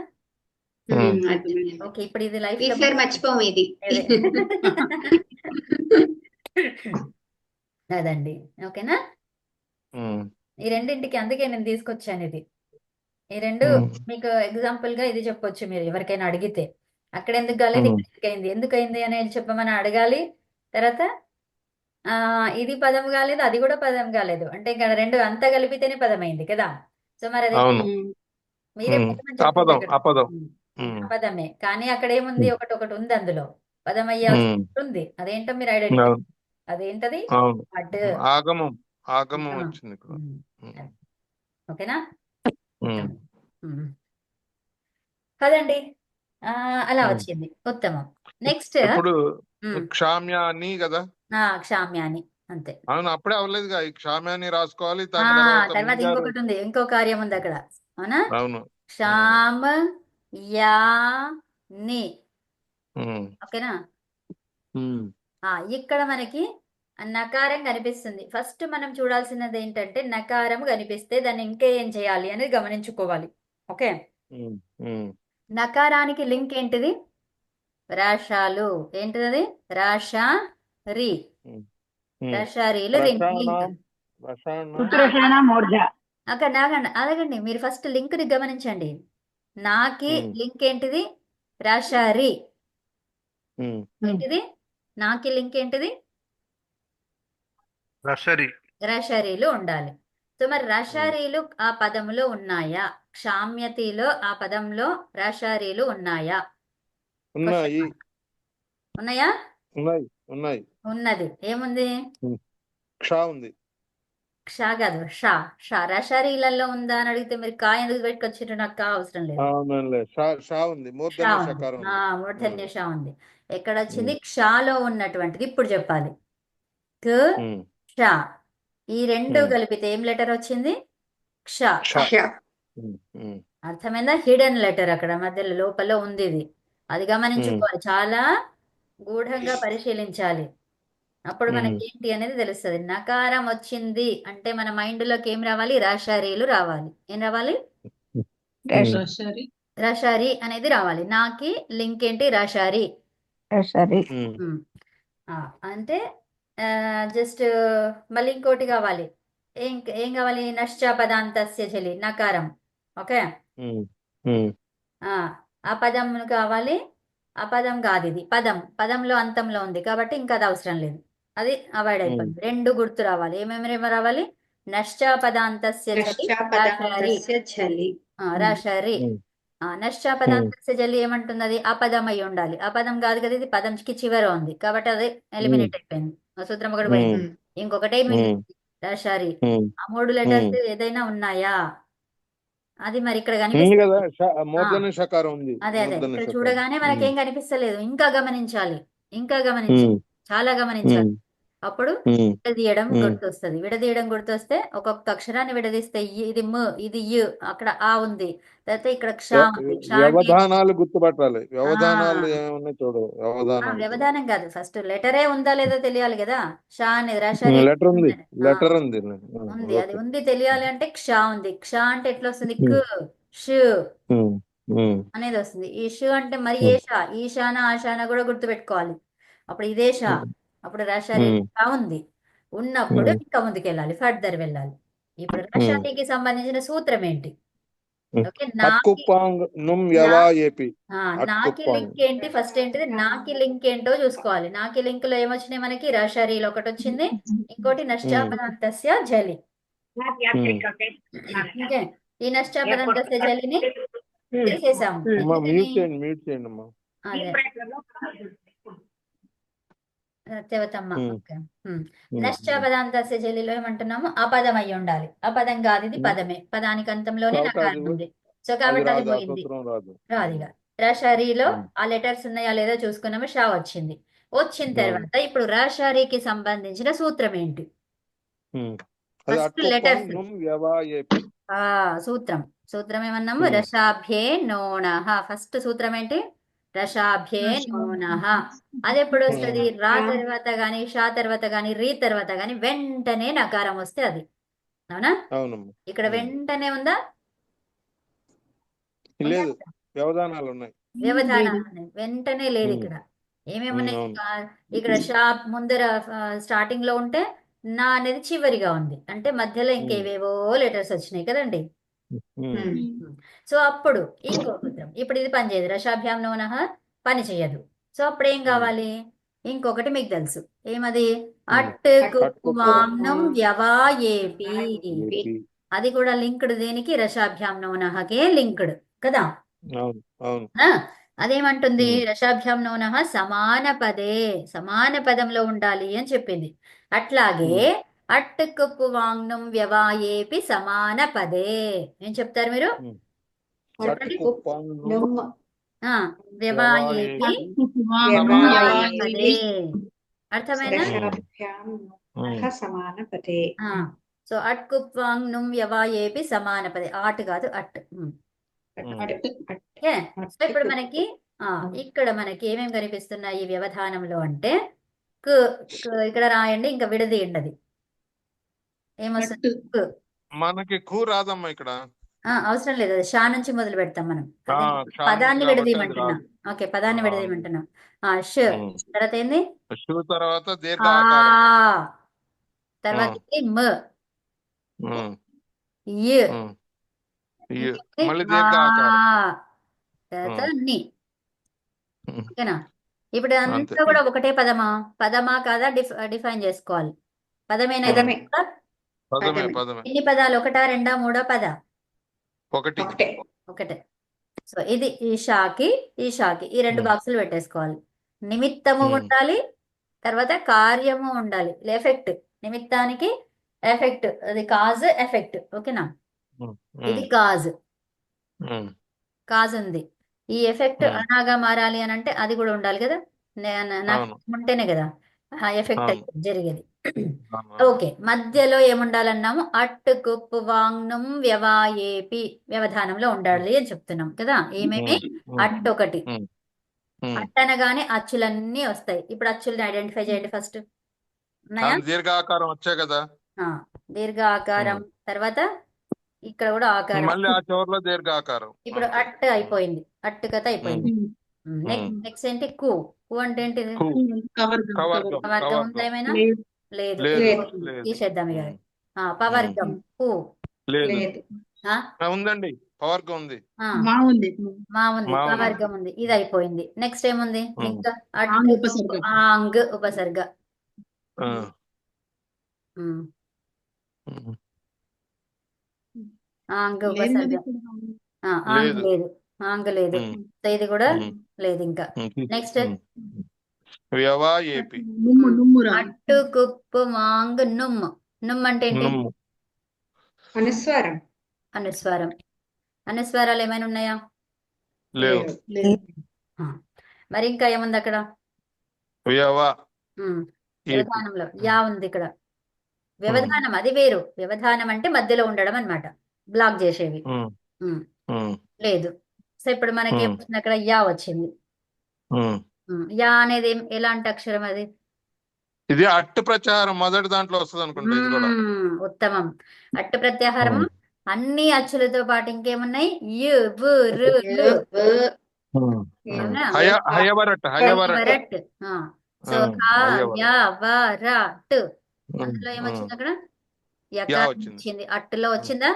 అర్థమైంది. ఓకే, ఇప్పుడు ఇది లైఫ్ ఈసారి మర్చిపోము ఇది. అదండి. ఓకేనా? ఈ రెండింటికి అందుకే నేను తీసుకొచ్చాను ఇది. ఈ రెండు మీకు ఎగ్జాంపుల్ గా ఇది చెప్పొచ్చు మీరు ఎవరికైనా అడిగితే. అక్కడ ఎందుకు కాలేదు, ఇక్కడ ఎందుకైంది, ఎందుకైంది అనేది చెప్పమని అడగాలి. తర్వాత ఇది పదం కాలేదు, అది కూడా పదం కాలేదు అంటే ఇక్కడ రెండు అంతా కలిపితేనే పదం అయింది కదా. సో మరి అది మీరే పదమే, కానీ అక్కడ ఏముంది? ఒకటి ఉంది అందులో, పదం అయ్యాల్సి ఉంది. అదేంటో మీరు ఐడెంటిఫై. అదేంటది? ఆగమం వచ్చింది. ఓకేనా? కదండి, అలా వచ్చింది. ఉత్తమం. నెక్స్ట్ ఇప్పుడు క్షామ్యాని కదా. క్షామ్యాని, అంతే. అవును, అప్పుడే అవ్వలేదుగా. ఈ క్షామ్యాన్ని రాసుకోవాలి, తర్వాత ఇంకొకటి ఉంది, ఇంకో కార్యం ఉంది అక్కడ, అవునా? అవును. క్షామ్యాని, ఓకేనా? ఇక్కడ మనకి నకారం కనిపిస్తుంది. ఫస్ట్ మనం చూడాల్సినది ఏంటంటే నకారం కనిపిస్తే దాన్ని ఇంకా ఏం చేయాలి అనేది గమనించుకోవాలి. ఓకే, ఉమ్, ఉమ్. నకారానికి లింక్ ఏంటిది? రాశాలు. ఏంటిది? రాశారి. ఉమ్, ఉమ్. రాశారీలు లింక్. రసాయనం రసాయనం ఉత్తరషణ మూర్ధ. అక్కడ నాగండి అదగండి, మీరు ఫస్ట్ లింక్ ని గమనించండి. నాకి ఉమ్, లింక్ ఏంటిది? రాశారి. ఉమ్, ఏంటిది? నాకి లింక్ ఏంటిది? రసరి రషరీలు ఉండాలి. సో మరి రషరీలు ఆ పదములో ఉన్నాయా? క్షామ్యతిలో ఆ పదంలో రషరీలు ఉన్నాయా? ఉన్నాయి ఉన్నాయా? ఉన్నాయి ఉన్నాయి. ఉన్నది. ఏముంది? క్షా ఉంది. క్ష కాదు, షా. షా రషరీలలో ఉందా అని అడిగితే మీరు కా ఎందుకు పెట్టుకొచ్చారు? నాకు కా అవసరం లేదు. అవునంలే. షా షా ఉంది. షా మూర్ధన్య ఉంది. షకారం ఉంది. మూర్ధన్య షా ఉంది. ఎక్కడ వచ్చింది? క్షాలో ఉన్నటువంటిది ఇప్పుడు చెప్పాలి. క్ ఉమ్, ష. ఈ రెండు ఉమ్. కలిపితే ఏం లెటర్ వచ్చింది? క్ష. క్ష. క్ష. ఉమ్, ఉమ్, అర్థమైందా? హిడెన్ లెటర్ అక్కడ మధ్యలో లోపల ఉంది ఇది. అది గమనించుకోవాలి, చాలా గూఢంగా పరిశీలించాలి. అప్పుడు మనకి ఏంటి అనేది తెలుస్తుంది. నకారం వచ్చింది అంటే మన మైండ్ లోకి ఏం రావాలి? రాశారీలు రావాలి. ఏం రావాలి? రషరి రాశారి అనేది రావాలి. నాకి లింక్ ఏంటి? రాశారి. సరే. ఉమ్, ఉమ్. అంటే జస్ట్ మళ్ళీ ఇంకోటి కావాలి. ఏం ఏం కావాలి? నశ్చాపదాంతస్య చలి నకారం. ఓకే, ఉమ్, ఉమ్, ఆ పదం కావాలి. ఆ పదం కాదు, ఇది పదం. పదంలో అంతంలో ఉంది కాబట్టి ఇంకా అది అవసరం లేదు. అది అవాయిడ్ అయిపోయింది. రెండు గుర్తు రావాలి. ఏమేమి రావాలి? నశ్చాపదాంతస్య చలి రాశారి. నశ్చాపదాంతస్య ఝలి. రాశారి. ఉమ్. నశ్చాపదాంతస్య జలి ఏమంటున్నది? ఆ పదం అయి ఉండాలి. ఆ పదం కాదు కదా, ఇది పదంకి చివర ఉంది కాబట్టి అది ఎలిమినేట్ అయిపోయింది. ఆ సూత్రం ఒకటి పోయింది. ఉమ్. ఇంకొకటే మిగిలింది, రాశారి. ఉమ్. ఆ 3 లెటర్స్ ఏదైనా ఉన్నాయా? అది మరి ఇక్కడ ఉంది కనిపిస్తుంది. కదా, మూర్ధన్య షకారం ఉంది. అదే మూర్ధన్య ఇక్కడ షకారం. చూడగానే మనకేం కనిపిస్తలేదు. ఇంకా గమనించాలి, ఇంకా గమనించాలి, చాలా గమనించాలి. అప్పుడు విడదీయడం గుర్తొస్తుంది. విడదీయడం గుర్తొస్తే ఒక్కొక్క అక్షరాన్ని విడదీస్తే ఇది మ్, ఇది యు, అక్కడ ఆ ఉంది, లేకపోతే ఇక్కడ క్ష ఉంది. క్ష అంటే వ్యవధానాలు గుర్తుపట్టాలి. వ్యవధానాలు ఏమున్నాయి చూడు. వ్యవధానాలు వ్యవధానం కాదు, ఫస్ట్ లెటరే ఉందా లేదో తెలియాలి కదా. షా అనేది రాశారి లెటర్ ఉంది. లెటర్ ఉంది. ఉంది. అది ఉంది తెలియాలి అంటే క్ష ఉంది. క్ష అంటే ఎట్లా వస్తుంది? క్ ష్ అనేది వస్తుంది. ఈ ష్ అంటే మరి ఏ షా? ఈశాన ఆశాన కూడా గుర్తుపెట్టుకోవాలి. అప్పుడు ఇదే షా. అప్పుడు రాశారి షా ఉంది. ఉన్నప్పుడు ఇంకా ముందుకెళ్ళాలి, ఫర్దర్ వెళ్ళాలి. ఇప్పుడు రాశారికి సంబంధించిన సూత్రం ఏంటి? ఓకే, నాకి లింక్ ఏంటి? ఫస్ట్ ఏంటిది? నాకి లింక్ ఏంటో చూసుకోవాలి. నాకి లింక్ లో ఏమొచ్చినాయి మనకి? రాశారీలో ఒకటి వచ్చింది, ఇంకోటి నశ్చాపదాంతస్య జలి. ఓకే, ఈ నశ్చాపదాంతస్య జలిని తీసేసాము. అదే సత్యవతమ్మ. ఓకే, నశ్చాపదాంతస్య జలిలో ఏమంటున్నాము? అపదం అయి ఉండాలి. అపదం కాదు, ఇది పదమే. పదానికి అంతంలోనే నకారం ఉంది. సో కాబట్టి అది పోయింది, రాదుగా. రాశారీలో ఆ లెటర్స్ ఉన్నాయా లేదో చూసుకున్నాము. షా వచ్చింది. వచ్చిన తర్వాత ఇప్పుడు రాశారీకి సంబంధించిన సూత్రం ఏంటి? First letters. సూత్రం ఏమన్నాము? రసాభ్యే నోణః. ఫస్ట్ సూత్రం ఏంటి? రసాభ్యే నోణః. అది ఎప్పుడు వస్తుంది? రా తర్వాత గాని, షా తర్వాత గాని, రీ తర్వాత గాని వెంటనే నకారం వస్తే అది. అవునా? ఇక్కడ వెంటనే ఉందా? లేదు, వ్యవధానాలు ఉన్నాయి. వ్యవధానాలు ఉన్నాయి. వెంటనే లేదు. ఇక్కడ ఏమేమి ఉన్నాయి? ఇక్కడ షా ముందర స్టార్టింగ్ లో ఉంటే నా అనేది చివరిగా ఉంది. అంటే మధ్యలో ఇంకేవేవో లెటర్స్ వచ్చినాయి కదండి. సో అప్పుడు ఇంకో సూత్రం. ఇప్పుడు ఇది పని చేయదు. రసాభ్యాం నోనః పని చేయదు. సో అప్పుడు ఏం కావాలి? ఇంకొకటి మీకు తెలుసు, ఏమది? అట్ కుప్వాంనం వ్యవాయేపి. అది కూడా లింక్డ్ దేనికి? రసాభ్యాం నోనఃకే లింక్డ్ కదా. అదేమంటుంది? రసాభ్యాం నోనః సమాన పదే, సమాన పదంలో ఉండాలి అని చెప్పింది. అట్లాగే అట్ కుప్వాంనం వ్యవాయేపి సమాన పదే. ఏం చెప్తారు మీరు? చెప్పండి. వ్యవాయేపి పదే. అర్థమైనా? సమాన పదే. సో అట్ కుప్వాంనం వ్యవాయేపి సమాన పదే. ఆట్ కాదు, అట్. ఓకే, సో ఇప్పుడు మనకి ఇక్కడ మనకి ఏమేమి కనిపిస్తున్నాయి వ్యవధానంలో అంటే ఇక్కడ రాయండి, ఇంకా విడదీయండి. అది ఏమొస్తుంది? అట్టు మనకి కు రాదమ్మా ఇక్కడ. అవసరం లేదు, అది షా నుంచి మొదలు పెడతాం మనం. ఆ, అదే షా పదాన్ని నుంచి కాబట్టి అది విడదీయమంటున్నాం. రాదు. ఓకే, పదాన్ని ఆ, విడదీయమంటున్నాం. ష్ ఉమ్. తర్వాత ఏంది? షు తర్వాత ఆ దీర్ఘాకారం. తర్వాత ఉమ్, ఏంది? మ ఉమ్, య్ ఉమ్. ఈ ఇంకేంది? మళ్ళీ ఆ దీర్ఘాకారం. తర్వాత ఉమ్, ని. ఉమ్. ఓకేనా? ఇప్పుడు అంతే. అంతా కూడా ఒకటే పదమా కాదా డిఫైన్ చేసుకోవాలి. పదమేనా ఉమ్. ఇదంతా? పదమే పదమే. పదమే. ఎన్ని పదాలు? ఒకటా, రెండా, మూడా? ఒకటి. ఒకటే. ఒకటే. సో ఇది ఈ షాకి ఈ రెండు ఉమ్, బాక్సులు పెట్టేసుకోవాలి. నిమిత్తము ఉమ్, ఉండాలి, తర్వాత కార్యము ఉండాలి. ఎఫెక్ట్, నిమిత్తానికి ఎఫెక్ట్, అది కాజ్ ఎఫెక్ట్. ఓకేనా? ఉమ్, ఇది ఉమ్, కాజ్ ఉమ్, కాజ్ ఉంది. ఈ ఎఫెక్ట్ ఉమ్. అనాగా మారాలి అని అంటే అది కూడా ఉండాలి కదా. నాకు అవును ఉంటేనే కదా ఆ ఎఫెక్ట్ అవును జరిగేది. అవును. ఓకే, మధ్యలో ఏముండాలన్నాము? అట్టు కుప్పు వాంగ్నం వ్యవాయేపి, వ్యవధానంలో ఉండాలి అని చెప్తున్నాం కదా. ఏమేమి? ఉమ్, ఉమ్, అట్టు ఒకటి. ఉమ్, ఉమ్. అట్టు అనగానే అచ్చులన్నీ వస్తాయి. ఇప్పుడు అచ్చుల్ని ఐడెంటిఫై చేయండి ఫస్ట్. ఉన్నాయా? కానీ దీర్ఘాకారం వచ్చాయి కదా. దీర్ఘ ఆకారం, తర్వాత ఇక్కడ కూడా ఆకారం. మళ్ళీ ఆ చివరిలో దీర్ఘాకారం. ఇప్పుడు అంతే. అట్టు అయిపోయింది, అట్టు కథ అయిపోయింది. నెక్స్ట్ ఏంటి? కు అంటే ఏంటిది? కు కవర్గం కవర్గం పవర్గం ఉందా కవర్గం. ఏమైనా? లేదు. లేదు, లేదు లేదు. లేదు. తీసేద్దాం ఇక. ఉమ్, పవర్గం కు. లేదు. లేదు. ఉందండి, పవర్గం ఉంది. మా ఉంది. మా ఉంది, మా ఉంది. పవర్గం ఉంది. ఇది అయిపోయింది. నెక్స్ట్ ఏముంది ఉమ్. ఇంకా? ఆంగ్ ఉపసర్గ. ఆంగ్ ఉపసర్గ. ఆ, ఉమ్, ఉమ్. ఆంగ్ లేదు కదా ఉపసర్గ. ఇక్కడ. ఆంగ్ లేదు. లేదు, ఆంగ్ లేదు. ఉమ్, సో ఇది కూడా ఉమ్, లేదు ఇంకా. ఉమ్. నెక్స్ట్ ఉమ్. వ్యవాయేపి. నుమ్మురా. అట్టు కుప్పు మాంగ్ నుమ్. నుమ్ అంటే ఏంటి? నుమ్ము. అనుస్వారం. అనుస్వారం. అనుస్వారాలు ఏమైనా ఉన్నాయా? లేవు. లేదు. ఆ. మరి ఇంకా ఏముంది అక్కడ? వ్యవ ఉమ్, ఏపి. వ్యవధానంలో యా ఉంది ఇక్కడ. వ్యవధానం అది వేరు. వ్యవధానం అంటే మధ్యలో ఉండడం అన్నమాట, బ్లాక్ చేసేవి. ఉమ్, ఉమ్, ఉమ్, లేదు. సో ఇప్పుడు మనకి ఉమ్, ఏమొచ్చింది అక్కడ? యా వచ్చింది. ఉమ్. యా అనేది ఎలాంటి అక్షరం అది? ఇది అట్టు ప్రచారం మొదటి దాంట్లో వస్తుంది అనుకుంటా ఇది కూడా. ఉత్తమం. అట్టు ప్రత్యాహారము. అన్ని అచ్చులతో పాటు ఇంకేమున్నాయి? యు, వు, రు, లు. ఉమ్. అవునా? హయవరట్ హయవరట్. హయవరట్. సో ఖా, హయవరట్. యా, వ, ర, ట్. ఉమ్, అందులో ఏమొచ్చింది అక్కడ? యా యకారం వచ్చింది. వచ్చింది. అట్టులో వచ్చిందా?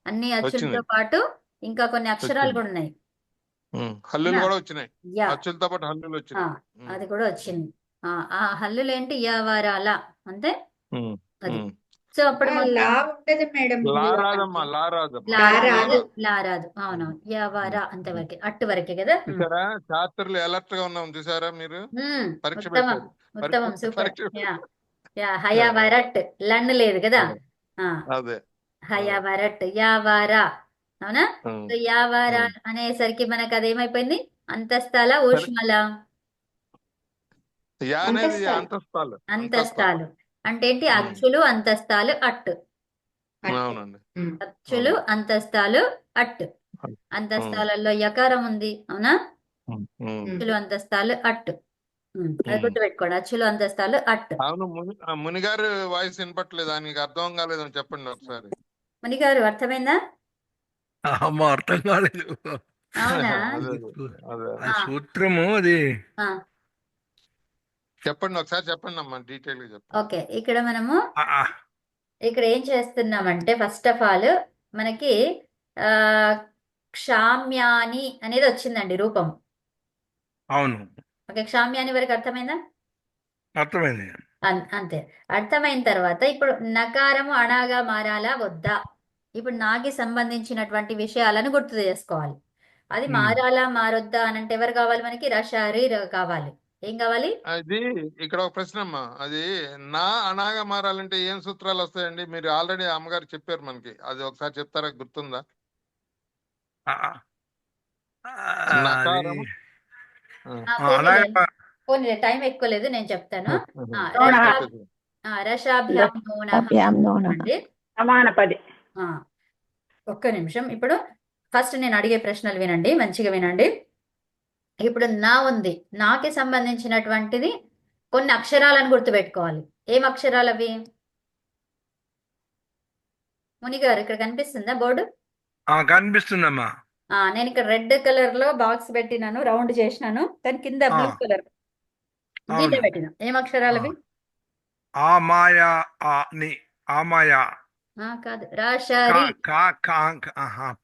అన్ని అచ్చులతో వచ్చింది. పాటు ఇంకా కొన్ని అక్షరాలు వచ్చింది. కూడా ఉన్నాయి. హల్లులు అవునా? కూడా వచ్చినాయి. యా, అచ్చులతో పాటు హల్లులు వచ్చినాయి. అది కూడా వచ్చింది. ఆ హల్లులు ఏంటి? యవరాల అంతే. ఉమ్, అది. ఉమ్. సో అప్పుడు లా ఉండదు మేడం లా ఇందులో రాదమ్మా, మనకి. లా రాదమ్మా. లా రాదు. లారాదు. అవును, యవర అంతవరకే, అట్టు వరకే కదా. చూసారా, శాస్త్రులు అలర్ట్ గా ఉన్నాం చూసారా మీరు. పరీక్ష ఉత్తమం, పెట్టారు. ఉత్తమం, సూపర్. పరీక్ష యా, యా, హయవరట్. లన్ లేదు కదా. అదే. హయవరట్, యావారా. అవునా? ఉమ్, సో యావారా ఉమ్. అనేసరికి మనకు అదేమైపోయింది? అంతస్తాల, ఊష్మల? యా అనేది అంతస్తాలు. అంతస్తాలు. అంతస్తాలు అంటే ఏంటి? అచ్చులు, అంతస్తాలు, అట్టు. అవునండి. అచ్చులు, అంతస్తాలు, అట్టు. అంతస్తాలలో యకారం ఉంది. అవునా? అచ్చులు, అంతస్తాలు, అట్టు. అది గుర్తుపెట్టుకోండి. అచ్చులు, అంతస్తాలు, అట్టు. అవును. మునిగారు వాయిస్ వినపట్లేదు, ఆయనకి అర్థం కాలేదని చెప్పండి ఒకసారి. మణిగారు అర్థమైందా? అమ్మా అర్థం కాలేదు. అవునా? అదే అదే అది సూత్రము అది. చెప్పండి ఒకసారి, చెప్పండి అమ్మా, డీటెయిల్ గా చెప్పండి. ఓకే, ఇక్కడ మనము ఆ, ఆ, ఇక్కడ ఏం చేస్తున్నామంటే ఫస్ట్ ఆఫ్ ఆల్ మనకి ఆ క్షామ్యాని అనేది వచ్చిందండి రూపం. అవును, ఓకే, క్షామ్యాని వరకు అర్థమైందా? అర్థమైంది. అంతే. అర్థమైన తర్వాత ఇప్పుడు నకారము అణాగా మారాలా వద్దా? ఇప్పుడు నాకి సంబంధించినటువంటి విషయాలను గుర్తు చేసుకోవాలి. అది మారాలా మారొద్దా అని అంటే ఎవరు కావాలి మనకి? రషారి కావాలి. ఏం కావాలి? అది ఇక్కడ ఒక ప్రశ్న అమ్మా, అది నా అనాగా మారాలంటే ఏం సూత్రాలు వస్తాయండి? మీరు ఆల్రెడీ అమ్మగారు చెప్పారు మనకి, అది ఒకసారి చెప్తారా, గుర్తుందా? ఆ, అది నకారం. పోనీ టైం ఎక్కువ లేదు, నేను చెప్తాను. చెప్పేసి. రషాభ్యాం నూనః అభ్యాం నూనః. అండి. సమానపది. ఒక్క నిమిషం. ఇప్పుడు ఫస్ట్ నేను అడిగే ప్రశ్నలు వినండి, మంచిగా వినండి. ఇప్పుడు నా ఉంది, నాకి సంబంధించినటువంటిది కొన్ని అక్షరాలను గుర్తుపెట్టుకోవాలి. ఏం అక్షరాలు అవి? ముని గారు ఇక్కడ కనిపిస్తుందా బోర్డు? కనిపిస్తుందమ్మా. నేను ఇక్కడ రెడ్ కలర్ లో బాక్స్ పెట్టినాను, రౌండ్ చేసినాను, కానీ కింద ఆ, బ్లూ కలర్ గీత అవును. పెట్టిన. ఏం అక్షరాలు అవి? ఆ మాయా ని ఆ మాయా కాదు, కా రాశారి. కా కా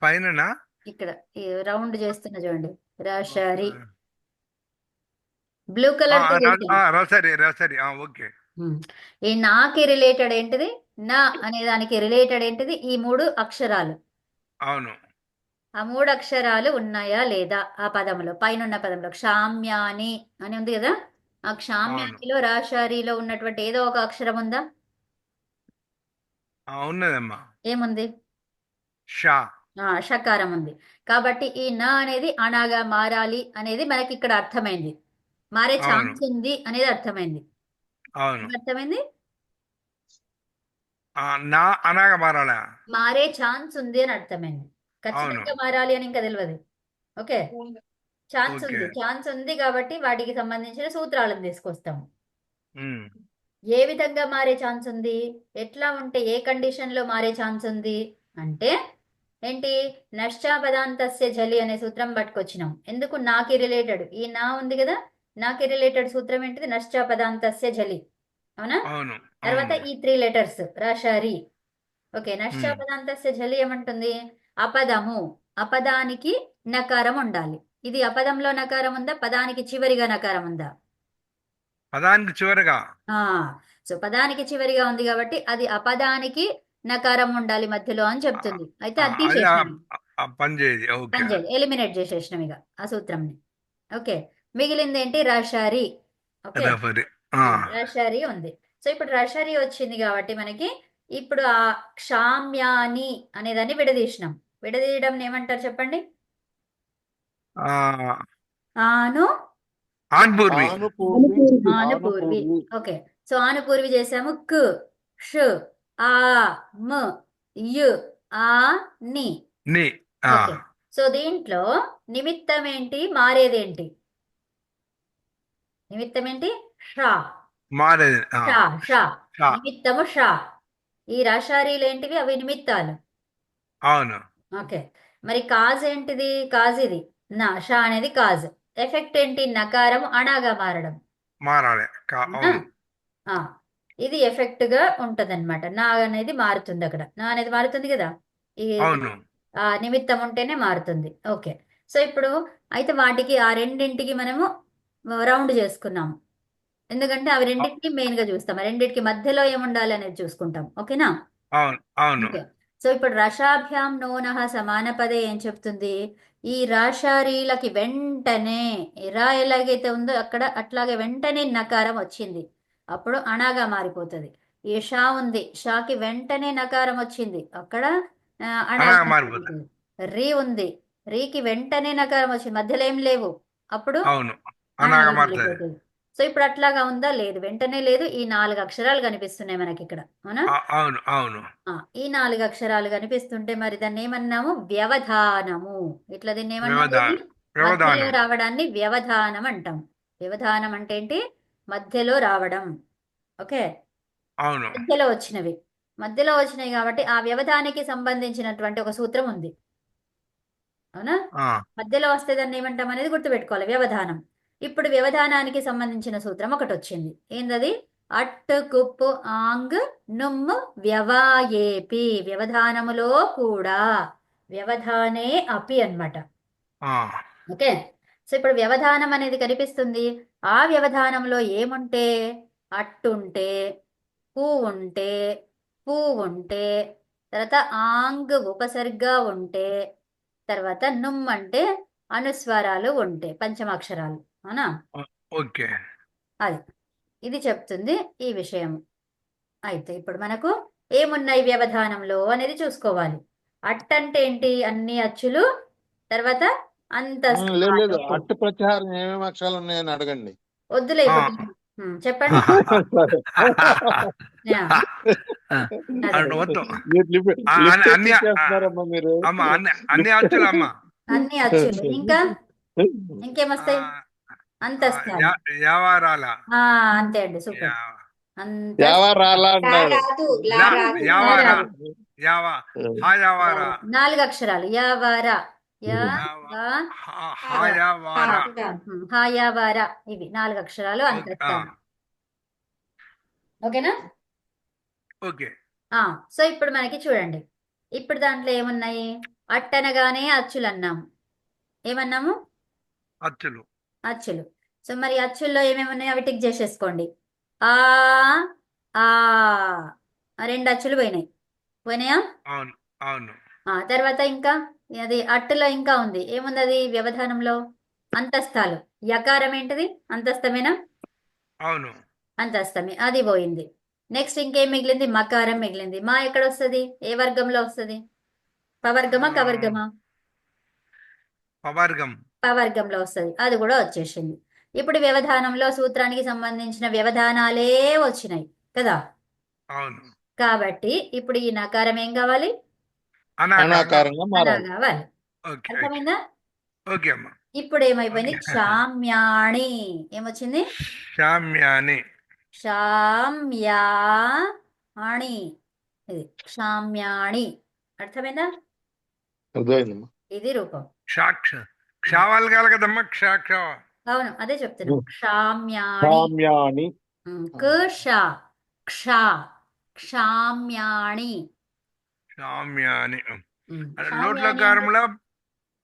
పైన ఇక్కడ ఈ రౌండ్ చేస్తున్నా చూడండి, రాశారి. బ్లూ కలర్ తో చేసిన. రసరి రసరి ఓకే. ఈ నాకి రిలేటెడ్ ఏంటిది? నా అనే దానికి రిలేటెడ్ ఏంటిది? ఈ 3 అక్షరాలు. అవును. ఆ 3 అక్షరాలు ఉన్నాయా లేదా ఆ పదంలో, పైన ఉన్న పదంలో? క్షామ్యాని అని ఉంది కదా, ఆ అవును. క్షామ్యానిలో రాశారిలో ఉన్నటువంటి ఏదో ఒక అక్షరం ఉందా? ఉన్నదమ్మా. ఏముంది? షా. షకారం ఉంది. కాబట్టి ఈ నా అనేది అనాగా మారాలి అనేది మనకి ఇక్కడ అర్థమైంది. మారే అవును. ఛాన్స్ ఉంది అనేది అర్థమైంది. అవును. ఏం అర్థమైంది? నా అనగా మారాలా? మారే ఛాన్స్ ఉంది అని అర్థమైంది. అవును. ఖచ్చితంగా మారాలి అని ఇంకా తెలియదు. Okay, chance okay. ఉంది. ఛాన్స్ ఉంది కాబట్టి వాటికి సంబంధించిన సూత్రాలను తీసుకొస్తాము. ఉమ్. ఏ విధంగా మారే ఛాన్స్ ఉంది? ఎట్లా ఉంటే ఏ కండిషన్ లో మారే ఛాన్స్ ఉంది అంటే ఏంటి? నశ్చాపదాంతస్య జలి అనే సూత్రం పట్టుకొచ్చినాం. ఎందుకు? నాకి రిలేటెడ్ ఈ నా ఉంది కదా, నాకి రిలేటెడ్ సూత్రం ఏంటిది? నశ్చాపదాంతస్య జలి. అవునా? అవును. తర్వాత అవును. ఈ 3 లెటర్స్ రాశారి. ఓకే, ఉమ్. నశ్చాపదాంతస్య జలి ఏమంటుంది? అపదము, అపదానికి నకారం ఉండాలి. ఇది అపదంలో నకారం ఉందా? పదానికి చివరిగా నకారం ఉందా? పదానికి చివరగా. సో పదానికి చివరిగా ఉంది కాబట్టి అది అపదానికి నకారం ఉండాలి మధ్యలో అని చెప్తుంది. అయితే అది అది తీసేసినాం, పనిచేయదు. ఓకే. పనిచేయదు, ఎలిమినేట్ చేసేసినాం ఇక ఆ సూత్రంని. ఓకే, మిగిలింది ఏంటి? రాశారి. ఓకే, రఫరి. రాశారి ఉంది. సో ఇప్పుడు రాశారి వచ్చింది కాబట్టి మనకి ఇప్పుడు ఆ క్షామ్యాని అనేదాన్ని విడదీసినాం. విడదీయడం ఏమంటారు చెప్పండి? ఆను ఆన్పూర్వి. ఆనుపూర్వి. ఆనుపూర్వి. ఆనుపూర్వి. ఓకే, సో ఆనుపూర్వి చేసాము. క్, ష్, ఆ, మ్, యు, ఆ, ని. ని. ఓకే, సో దీంట్లో నిమిత్తం ఏంటి? మారేదేంటి? నిమిత్తం ఏంటి? షా. మారేది. షా, షా. షా. నిమిత్తము షా. ఈ రాశారీలు ఏంటివి? అవి నిమిత్తాలు. అవును. ఓకే, మరి కాజ్ ఏంటిది? కాజ్ ఇది. నా షా అనేది కాజ్. ఎఫెక్ట్ ఏంటి? నకారం అణాగా మారడం. మారాలి. అవునా? అవును. ఆ, ఇది ఎఫెక్ట్ గా ఉంటదన్నమాట. నా అనేది మారుతుంది అక్కడ. నా అనేది మారుతుంది కదా, ఈ అవును. నిమిత్తం ఉంటేనే మారుతుంది. ఓకే, సో ఇప్పుడు అయితే వాటికి ఆ రెండింటికి మనము రౌండ్ చేసుకున్నాము. ఎందుకంటే అవి రెండింటికి మెయిన్ గా చూస్తాం. ఆ రెండింటికి మధ్యలో ఏముండాలి అనేది చూసుకుంటాం. ఓకేనా? అవును. అవును. ఓకే, సో ఇప్పుడు రషాభ్యాం నోనః సమానపదే ఏం చెప్తుంది? ఈ రాశారీలకి వెంటనే రా ఎలాగైతే ఉందో అక్కడ అట్లాగే వెంటనే నకారం వచ్చింది, అప్పుడు అణాగా మారిపోతుంది. ఈ షా ఉంది, షాకి వెంటనే నకారం వచ్చింది, అక్కడ అణాగా అణాగా మారిపోతుంది. మారిపోతుంది. రీ ఉంది, రీకి వెంటనే నకారం వచ్చింది, మధ్యలో ఏం లేవు, అప్పుడు అవును. అనాగా అణాగా మారుతుంది. మారిపోతుంది. సో ఇప్పుడు అట్లాగా ఉందా? లేదు, వెంటనే లేదు. ఈ 4 అక్షరాలు కనిపిస్తున్నాయి మనకి ఇక్కడ. అవునా? అవును. అవును. ఈ 4 అక్షరాలు కనిపిస్తుంటే మరి దాన్ని ఏమన్నాము? వ్యవధానము. ఇట్లా దీన్ని ఏమన్నాము? వ్యవధానం. మధ్యలో వ్యవధానం. రావడాన్ని వ్యవధానం అంటాం. వ్యవధానం అంటే ఏంటి? మధ్యలో రావడం. ఓకే, అవును. మధ్యలో వచ్చినవి. మధ్యలో వచ్చినాయి కాబట్టి ఆ వ్యవధానికి సంబంధించినటువంటి ఒక సూత్రం ఉంది. అవునా? మధ్యలో వస్తే దాన్ని ఏమంటాం అనేది గుర్తుపెట్టుకోవాలి, వ్యవధానం. ఇప్పుడు వ్యవధానానికి సంబంధించిన సూత్రం ఒకటి వచ్చింది. ఏందది? అట్ కుప్పు ఆంగ్ నుమ్ వ్యవాయేపి. వ్యవధానములో కూడా, వ్యవధానే అపి అన్నమాట. ఓకే, సో ఇప్పుడు వ్యవధానం అనేది కనిపిస్తుంది. ఆ వ్యవధానంలో ఏముంటే? అట్టుంటే, పు ఉంటే, పు ఉంటే, తర్వాత ఆంగ్ ఉపసర్గ ఉంటే, తర్వాత నుమ్ అంటే అనుస్వారాలు ఉంటే, పంచమాక్షరాలు. అవునా? ఓకే. అది ఇది చెప్తుంది ఈ విషయం. అయితే ఇప్పుడు మనకు ఏమున్నాయి వ్యవధానంలో అనేది చూసుకోవాలి. అట్ అంటే ఏంటి? అన్ని అచ్చులు, తర్వాత లేదు, అంతస్థాలు. అట్టు ప్రత్యాహారం ఏమేమి అక్షరాలు ఉన్నాయని అడగండి. వద్దులే ఇప్పుడు. చెప్పండి. యా, అదే. మొత్తం మీరు లిఫ్ట్ అన్ని చేస్తున్నారమ్మా మీరు. అమ్మా అన్ని అచ్చులు అమ్మా. అన్ని అచ్చులు. ఇంకా ఇంకేమొస్తాయి? అంతస్తాలు. యావారాల అంతే అండి, సూపర్. యా- యావా అంతస్తాలు. రాలా లా అంటున్నాడు. రాదు, లా లా- రాదు. యావారా రాదు. యావా హాయావారా 4 అక్షరాలు. యావారా, యా యావా వా హాయావారా. హాయావారా, ఇవి 4 అక్షరాలు అంతస్తాలు. ఓకేనా? ఓకే. సో ఇప్పుడు మనకి చూడండి, ఇప్పుడు దాంట్లో ఏమున్నాయి? అట్టనగానే అచ్చులు అన్నాము. ఏమన్నాము? అచ్చులు. అచ్చులు. సో మరి అచ్చుల్లో ఏమేమి ఉన్నాయో అవి టిక్ చేసేసుకోండి. ఆ ఆ 2 అచ్చులు పోయినాయా? అవును అవును. తర్వాత ఇంకా అది అట్టులో ఇంకా ఉంది. ఏముంది అది వ్యవధానంలో? అంతస్తాలు. యకారం ఏంటిది? అంతస్తమేనా? అవును. అంతస్తమే, అది పోయింది. నెక్స్ట్ ఇంకేం మిగిలింది? మకారం మిగిలింది. మా ఎక్కడ వస్తుంది? ఏ వర్గంలో వస్తుంది? పవర్గమా కవర్గమా? పవర్గం. పవర్గంలో వస్తుంది, అది కూడా వచ్చేసింది. ఇప్పుడు వ్యవధానంలో సూత్రానికి సంబంధించిన వ్యవధానాలే వచ్చినాయి కదా. అవును. కాబట్టి ఇప్పుడు ఈ నకారం ఏం కావాలి? అనాకారం. అనాకారంగా అనా మారాలి. కావాలి. ఓకే ఓకే అర్థమైందా? ఓకే అమ్మా. ఇప్పుడు ఏమైపోయింది? ఓకే. క్షామ్యాణి. ఏమొచ్చింది? శామ్యాని. క్షామ్యాణి. ఇది క్షామ్యాణి. అర్థమైందా? అర్థమైందమ్మా. ఇది రూపం. క్షావాలు కాదు కదమ్మా. క్ష. అవును, అదే చెప్తున్నాం. క్షామ్యాణి. సామ్యాని. క్ష క్ష క్షామ్యాణి. శామ్యాని. క్షామ్యాని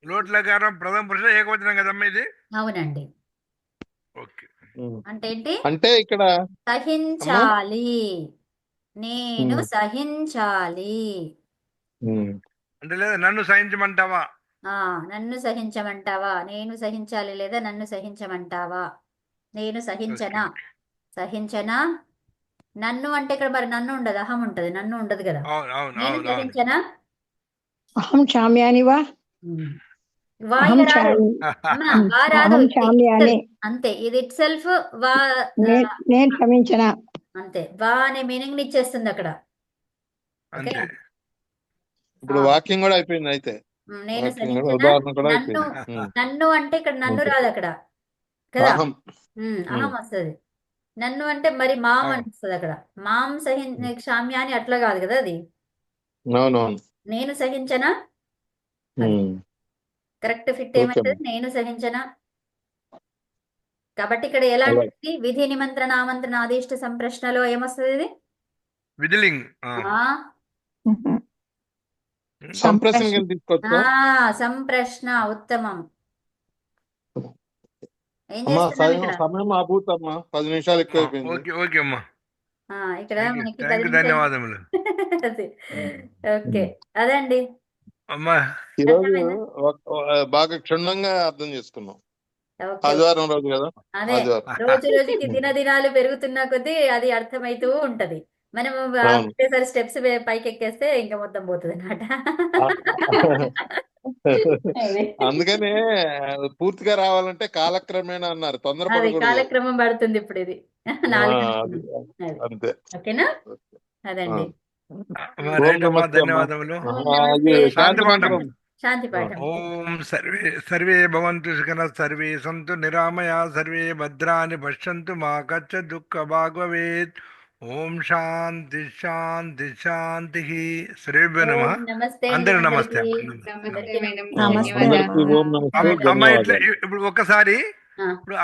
లోట్లకారం ప్రథమ పురుష ఏకవచనం కదమ్మా ఇది. అవునండి. ఓకే. అంటే ఏంటి? అంటే ఇక్కడ సహించాలి. నేను సహించాలి. అంటే లేదా నన్ను సహించమంటావా? నన్ను సహించమంటావా? నేను సహించాలి లేదా నన్ను సహించమంటావా? నేను సహించనా? సహించనా? నన్ను అంటే ఇక్కడ మరి నన్ను ఉండదు, అహం ఉంటది, నన్ను ఉండదు కదా. అవును అవును నేను అవును అవును. సహించనా? అహం క్షామ్యాని వా వా అహం ఇక రాదు. అమ్మా, వా రాదు. అహం ఇది క్షామ్యాని అంతే, ఇది ఇట్ సెల్ఫ్ వా. నేను క్షమించనా. అంతే, వా అనే మీనింగ్ ఇచ్చేస్తుంది అక్కడ. అంతే. ఓకేనా? ఇప్పుడు వాక్యం కూడా అయిపోయింది అయితే. నేను వాక్యం కూడా సహించనా? ఉదాహరణ కూడా నన్ను అయిపోయింది. నన్ను అంటే ఇక్కడ నన్ను రాదు అక్కడ కదా. అహం. అహం వస్తుంది. నన్ను అంటే మరి మాం అవును. అనిపిస్తుంది అక్కడ. మాం క్షామ్యాని అట్లా కాదు కదా అది. అవునవును. నేను సహించనా? అది కరెక్ట్ ఫిట్ ఓకే ఏమైతుంది? అమ్మా. నేను సహించనా. కాబట్టి ఇక్కడ ఎలాంటిది? విధి నిమంత్రణ ఆమంత్రణ ఆదిష్ట సంప్రశ్నలో ఏమొస్తుంది ఇది? విధిలింగ్. ఆ, సంప్రశ్న కింద తీసుకోవచ్చా? సంప్రశ్న. ఉత్తమం. ఏం అమ్మా చేస్తున్నాం ఇక్కడ? సమయం ఆభూతమ్మా. 10 నిమిషాలు ఎక్కువ అయిపోయింది. ఓకే ఓకే అమ్మా. ఇక్కడ మనకి 10 థ్యాంక్ యూ, నిమిషాలు. ధన్యవాదములు అదే. ఓకే, అదండి. అమ్మా. ఈరోజు అర్థమైందా? బాగా క్షుణ్ణంగా అర్థం చేసుకున్నాం. ఓకే. ఆదివారం రోజు కదా. అదే, ఆదివారం. రోజు రోజుకి దినాలు పెరుగుతున్న కొద్దీ అది అర్థమైతూ ఉంటది. మనం అవును. ఒకటేసారి స్టెప్స్ పైకి ఎక్కేస్తే ఇంకా మొత్తం పోతుంది అన్నమాట. అందుకనే పూర్తిగా రావాలంటే కాలక్రమేణా అన్నారు. అది తొందరపడకూడదు. కాలక్రమం పడుతుంది ఇప్పుడు ఇది. 4 అది అది. అంతే. ఓకేనా? అదండి. అమ్మా, ఓం రైట్ అమ్మా, నమస్తే అమ్మా. ధన్యవాదములు. ఓం అది నమస్తే. శాంతి పాఠం. మంత్రం. శాంతి పాఠం. ఓం సర్వే భవంతు సుఖినః, సర్వే సంతు నిరామయా, సర్వే భద్రాని పశ్యంతు, మా కశ్చిత్ దుఃఖ భాగ్ భవేత్. ఓం శాంతి శాంతి శాంతి. శ్రీభ్యో నమః. ఓం నమస్తే అండి అందరూ నమస్తే అందరికీ. అమ్మా. నమస్తే మేడం, నమస్తే. ధన్యవాదాలు. అందరికీ ఓం నమస్తే. అమ్మ ఇట్లా ధన్యవాదాలు. ఇప్పుడు ఒక్కసారి ఆ. ఇప్పుడు